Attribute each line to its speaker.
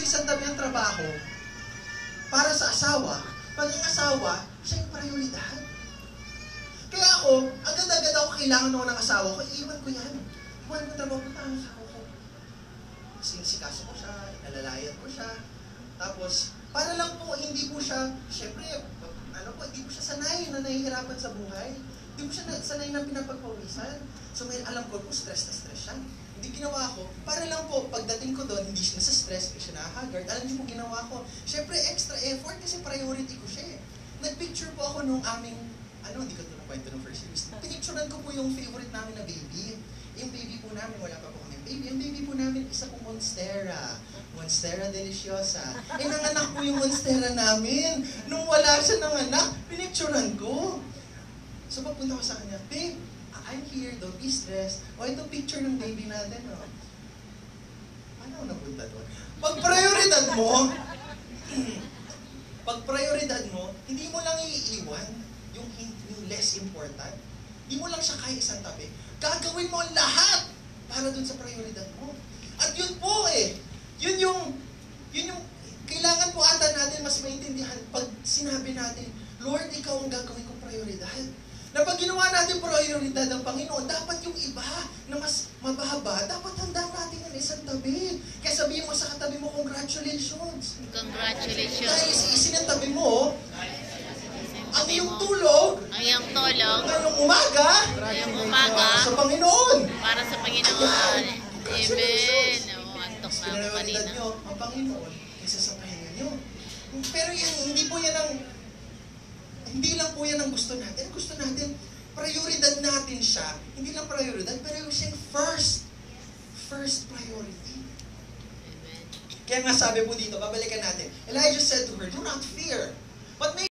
Speaker 1: isang tabi ang trabaho para sa asawa, pag ang asawa, siya yung prioridad. Kaya ako, agad-agad ako kailangan ako ng asawa ko, iiwan ko yan. Iwan ko trabaho, punta ang asawa ko. Sinisikaso ko siya, inalalayan ko siya. Tapos, para lang po, hindi po siya, syempre, hindi po siya sanay na nahihirapan sa buhay. Hindi po siya sanay na pinapagpawisan. So, may alam ko, stress na stress siya. Hindi ginawa ko, para lang po, pagdating ko doon, hindi siya stress, hindi siya nakahagard. Alam niyo po ginawa ko. Syempre, extra effort kasi priority ko siya eh. Nag-picture po ako nung aming, hindi ko ito kwento ng first series. Pinicturean ko po yung favorite namin na baby. Yung baby po namin, wala pa po kami baby. Yung baby po namin, isa pong Monstera. Monstera Deliciosa. Nanganak po yung Monstera namin. Nung wala siya nanganak, pinicturean ko. So pagpunta ko sa kanya, babe, I'm here, don't be stressed. Ito picture ng baby natin, Ano napunta doon? Pag prioridad mo, hindi mo lang iiwan yung less important. Hindi mo lang siya kaya isang tabi. Gagawin mo ang lahat para dun sa prioridad mo. At yun po yun yung kailangan po ata natin mas maintindihan pag sinabi natin, Lord, ikaw ang gagawin kong prioridad. Na pag ginawa natin prioridad ng Panginoon, dapat yung iba na mas mababa, dapat handa natin ang isang tabi. Kaya sabihin mo sa katabi mo, congratulations.
Speaker 2: Congratulations.
Speaker 1: Kaya isinatabi mo, ang iyong tulog, ngayong umaga, sa Panginoon.
Speaker 2: Para sa Panginoon. Amen. Antok na ako kanina.
Speaker 1: Nyo, ang Panginoon, isa sa pahinga nyo. Pero hindi lang po yan ang gusto natin. Gusto natin, prioridad natin siya. Hindi lang prioridad, pero yung siyang first priority.
Speaker 2: Amen.
Speaker 1: Kaya nga sabi po dito, babalikan natin, Elijah said to her, do not fear.